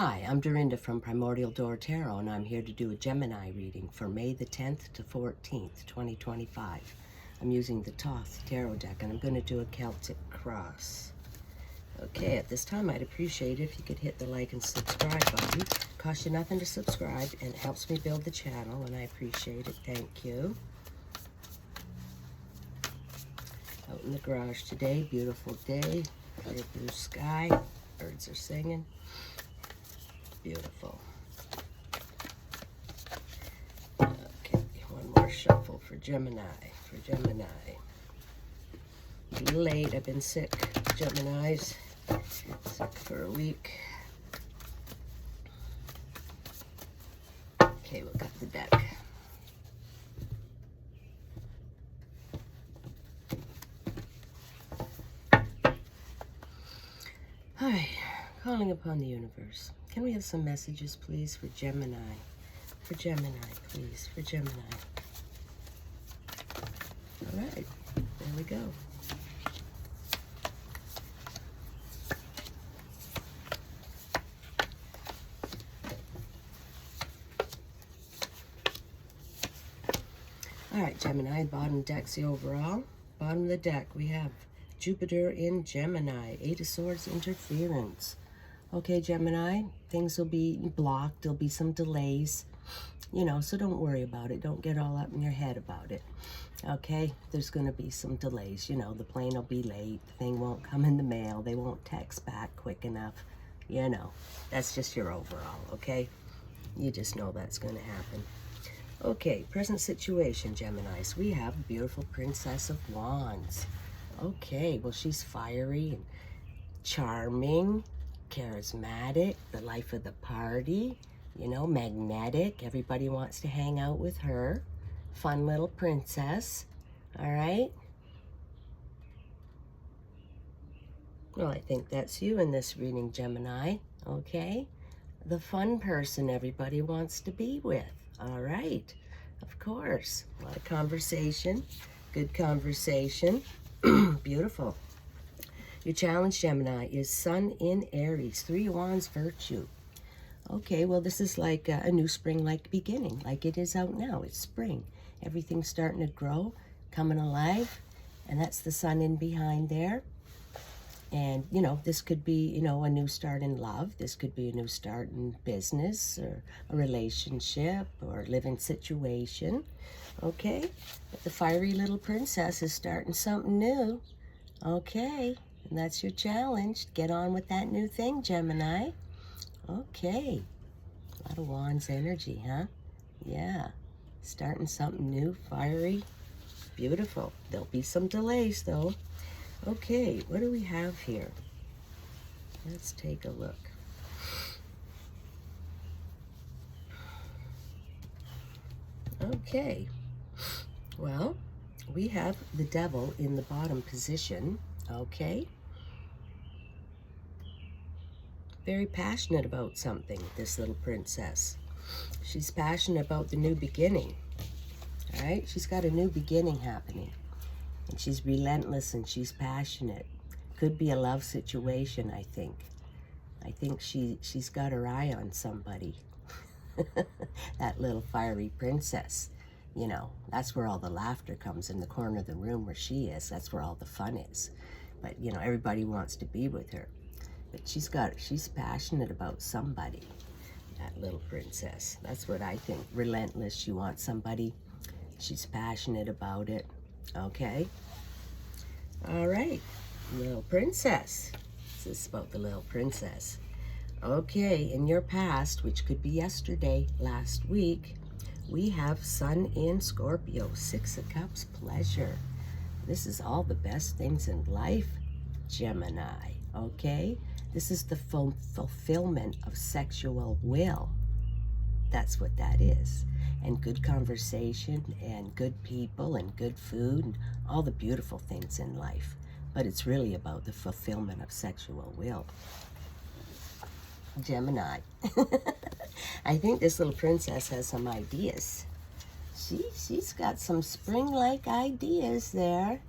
Hi, I'm Dorinda from PrimordialDor Tarot, and I'm here to do a Gemini reading for May the 10th to 14th, 2025. I'm using the Thoth Tarot deck, and I'm going to do a Celtic cross. Okay, at this time, I'd appreciate it if you could hit the like and subscribe button. Costs you nothing to subscribe, and it helps me build the channel, and I appreciate it. Thank you. Out in the garage today, beautiful day, clear blue sky, birds are singing. Beautiful. Okay, one more shuffle for Gemini. A little late, I've been sick, Geminis. Sick for a week. Okay, we'll cut the deck. Hi, calling upon the universe. Can we have some messages, please, for Gemini? For Gemini, please. For Gemini. All right, there we go. All right, Gemini, bottom deck's the overall. Bottom of the deck, we have Jupiter in Gemini, Eight of Swords interference. Okay, Gemini, things will be blocked. There'll be some delays, so don't worry about it. Don't get all up in your head about it. Okay, there's going to be some delays. The plane will be late. The thing won't come in the mail. They won't text back quick enough. That's just your overall, okay? You just know that's going to happen. Okay, present situation, Geminis. We have a beautiful Princess of Wands. Okay, well, she's fiery and charming, charismatic, the life of the party, magnetic. Everybody wants to hang out with her. Fun little princess, all right? Well, I think that's you in this reading, Gemini, okay? The fun person everybody wants to be with, all right? Of course, a lot of conversation, good conversation, beautiful. Your challenge, Gemini, is Sun in Aries, Three of Wands virtue. Okay, well, this is like a new spring-like beginning, like it is out now. It's spring. Everything's starting to grow, coming alive, and that's the sun in behind there. And, this could be, a new start in love. This could be a new start in business or a relationship or living situation. Okay, but the fiery little princess is starting something new. Okay. And that's your challenge. Get on with that new thing, Gemini. Okay. A lot of Wands energy, huh? Yeah. Starting something new, fiery. Beautiful. There'll be some delays, though. Okay, what do we have here? Let's take a look. Okay. Well, we have the Devil in the bottom position. Okay. Very passionate about something, this little princess. She's passionate about the new beginning. All right? She's got a new beginning happening. And she's relentless and she's passionate. Could be a love situation, I think. I think she's got her eye on somebody. That little fiery princess. That's where all the laughter comes, in the corner of the room where she is. That's where all the fun is. But, everybody wants to be with her. But she's passionate about somebody, that little princess. That's what I think. Relentless. She wants somebody. She's passionate about it. Okay? All right. Little princess. This is about the little princess. Okay, in your past, which could be yesterday, last week, we have Sun in Scorpio, Six of Cups, pleasure. This is all the best things in life, Gemini, okay? This is the fulfillment of sexual will. That's what that is. And good conversation and good people and good food and all the beautiful things in life. But it's really about the fulfillment of sexual will. Gemini. I think this little princess has some ideas. She's got some spring-like ideas there.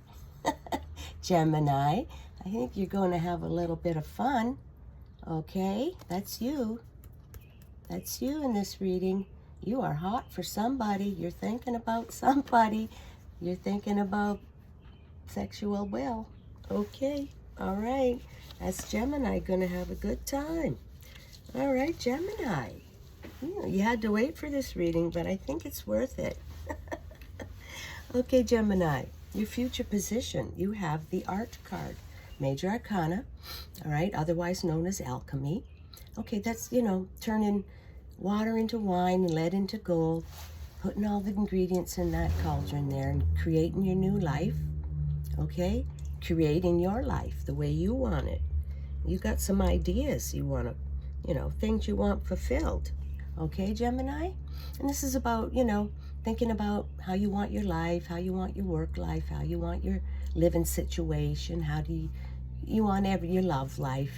Gemini, I think you're going to have a little bit of fun. Okay, that's you. That's you in this reading. You are hot for somebody. You're thinking about somebody. You're thinking about sexual will. Okay, all right. That's Gemini gonna have a good time. All right, Gemini. You had to wait for this reading, but I think it's worth it. Okay, Gemini, your future position. You have the Art card, Major Arcana, all right, otherwise known as alchemy. Okay, that's, turning water into wine and lead into gold, putting all the ingredients in that cauldron there and creating your new life, okay? Creating your life the way you want it. You got some ideas you want to, things you want fulfilled. Okay, Gemini? And this is about, thinking about how you want your life, how you want your work life, how you want your living situation, how do you want your love life,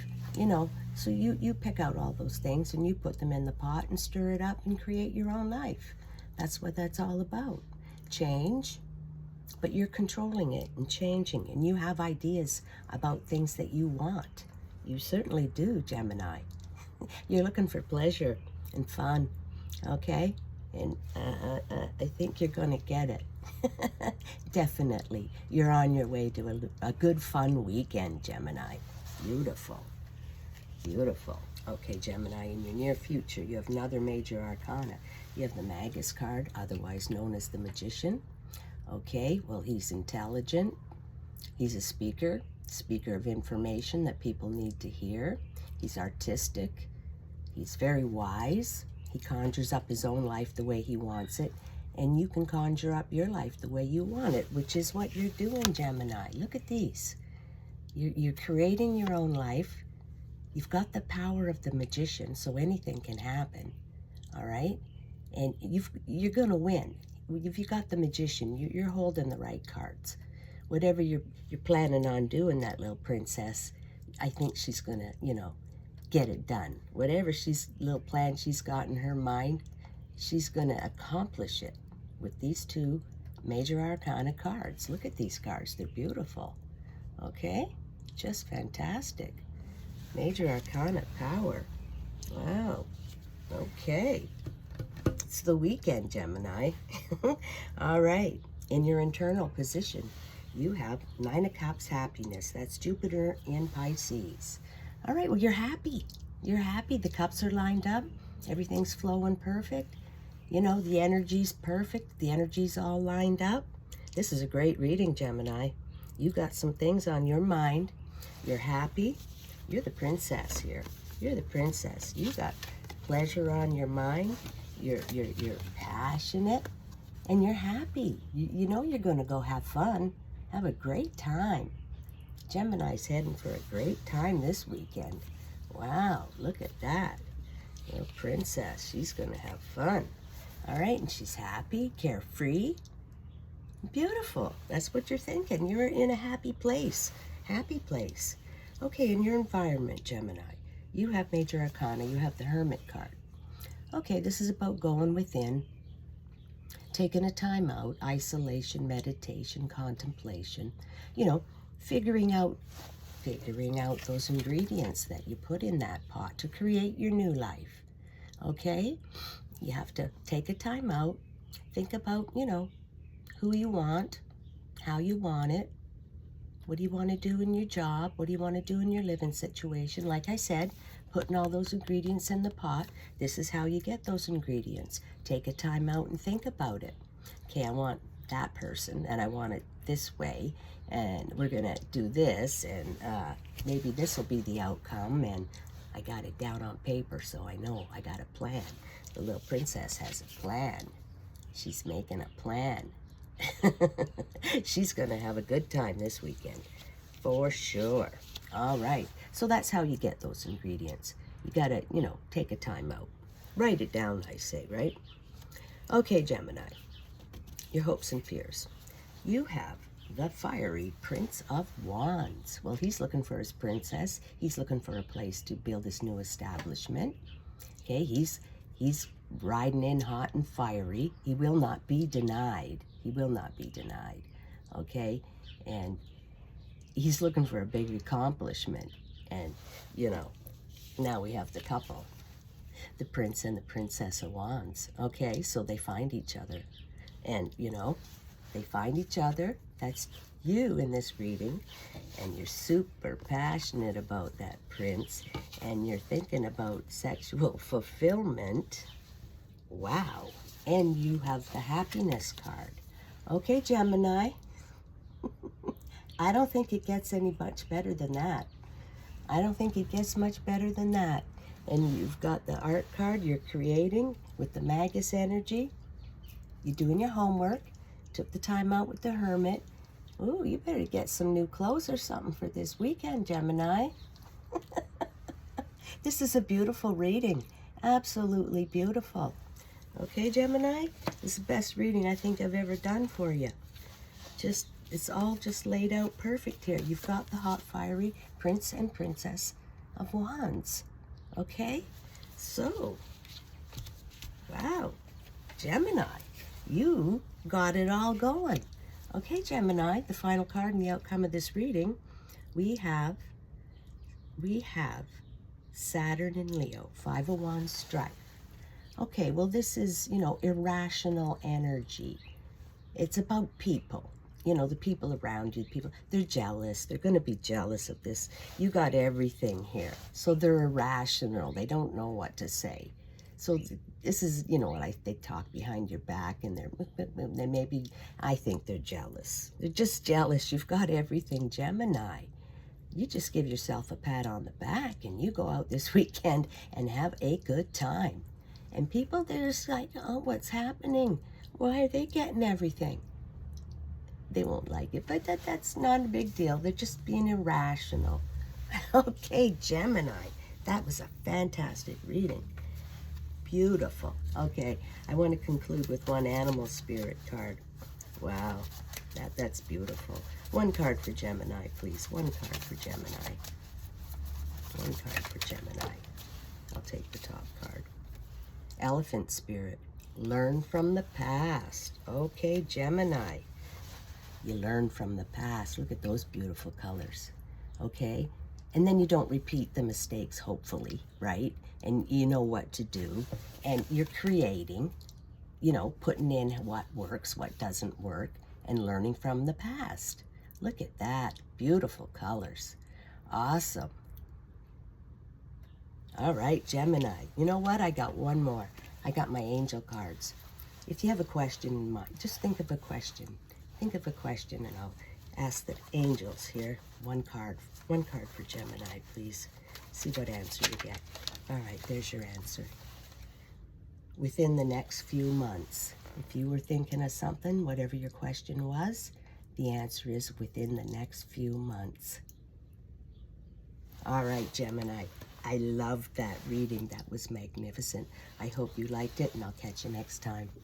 So you pick out all those things and you put them in the pot and stir it up and create your own life. That's what that's all about. Change, but you're controlling it and changing, and you have ideas about things that you want. You certainly do, Gemini. You're looking for pleasure and fun, okay? And I think you're going to get it. Definitely. You're on your way to a good, fun weekend, Gemini. Beautiful. Beautiful. Okay, Gemini, in your near future, you have another Major Arcana. You have the Magus card, otherwise known as the Magician. Okay, well, he's intelligent. He's a speaker of information that people need to hear. He's artistic. He's very wise. He conjures up his own life the way he wants it, and you can conjure up your life the way you want it, which is what you're doing, Gemini. Look at these. You're creating your own life. You've got the power of the Magician, so anything can happen, all right? And you're going to win. If you got the Magician, you're holding the right cards. Whatever you're planning on doing, that little princess, I think she's going to, get it done. Whatever little plan she's got in her mind, she's going to accomplish it with these two Major Arcana cards. Look at these cards. They're beautiful. Okay? Just fantastic. Major Arcana power. Wow. Okay. It's the weekend, Gemini. All right. In your internal position, you have Nine of Cups happiness. That's Jupiter in Pisces. All right, well, you're happy. You're happy. The cups are lined up. Everything's flowing perfect. The energy's perfect. The energy's all lined up. This is a great reading, Gemini. You got some things on your mind. You're happy. You're the princess here. You're the princess. You got pleasure on your mind. You're passionate, and you're happy. You know you're going to go have fun. Have a great time. Gemini's heading for a great time this weekend. Wow, look at that. Little princess, she's going to have fun. All right, and she's happy, carefree. Beautiful. That's what you're thinking. You're in a happy place. Happy place. Okay, in your environment, Gemini, you have Major Arcana. You have the Hermit card. Okay, this is about going within, taking a time out, isolation, meditation, contemplation, figuring out those ingredients that you put in that pot to create your new life. Okay? You have to take a time out, think about, who you want, how you want it, what do you want to do in your job, what do you want to do in your living situation. Like I said, putting all those ingredients in the pot. This is how you get those ingredients. Take a time out and think about it. Okay, I want that person, and I want it this way, and we're gonna do this, and maybe this will be the outcome, and I got it down on paper, so I know I got a plan. The little princess has a plan. She's making a plan. She's gonna have a good time this weekend, for sure. All right, so that's how you get those ingredients. You gotta, take a time out. Write it down, I say, right? Okay, Gemini, your hopes and fears. You have the fiery Prince of Wands. Well, he's looking for his princess. He's looking for a place to build his new establishment. Okay, he's riding in hot and fiery. He will not be denied. He will not be denied. Okay, and he's looking for a big accomplishment. And, now we have the couple. the Prince and the Princess of Wands. Okay, so they find each other. And, you know, they find each other. That's you in this reading. And you're super passionate about that Prince. And you're thinking about sexual fulfillment. Wow. And you have the happiness card. Okay, Gemini. I don't think it gets any much better than that. I don't think it gets much better than that. And you've got the art card you're creating with the Magus energy. You're doing your homework. Took the time out with the Hermit. Ooh, you better get some new clothes or something for this weekend, Gemini. This is a beautiful reading. Absolutely beautiful. Okay, Gemini? This is the best reading I think I've ever done for you. It's all just laid out perfect here. You've got the hot, fiery Prince and Princess of Wands. Okay? So, wow. Gemini, you got it all going. Okay, Gemini, the final card in the outcome of this reading, we have Saturn and Leo, Five of Wands strife. Okay, well, this is, you know, irrational energy. It's about people. You know, the people around you, they're jealous. They're going to be jealous of this. You got everything here. So they're irrational. They don't know what to say. So this is, you know, they talk behind your back and they maybe, I think they're jealous. They're just jealous. You've got everything, Gemini. You just give yourself a pat on the back and you go out this weekend and have a good time. And people, they're just like, oh, what's happening? Why are they getting everything? They won't like it, but that's not a big deal. They're just being irrational. Okay, Gemini, that was a fantastic reading. Beautiful. Okay, I want to conclude with one animal spirit card. Wow, that's beautiful. One card for Gemini, please. One card for Gemini. One card for Gemini. I'll take the top card. Elephant spirit. Learn from the past. Okay, Gemini. You learn from the past. Look at those beautiful colors, okay? And then you don't repeat the mistakes, hopefully, right? And you know what to do. And you're creating, you know, putting in what works, what doesn't work, and learning from the past. Look at that. Beautiful colors. Awesome. All right, Gemini. You know what? I got one more. I got my angel cards. If you have a question in mind, just think of a question. Think of a question and I'll ask the angels here. One card for Gemini, please. See what answer you get. All right, there's your answer. Within the next few months, if you were thinking of something, whatever your question was, the answer is within the next few months. All right, Gemini. I loved that reading. That was magnificent. I hope you liked it, and I'll catch you next time.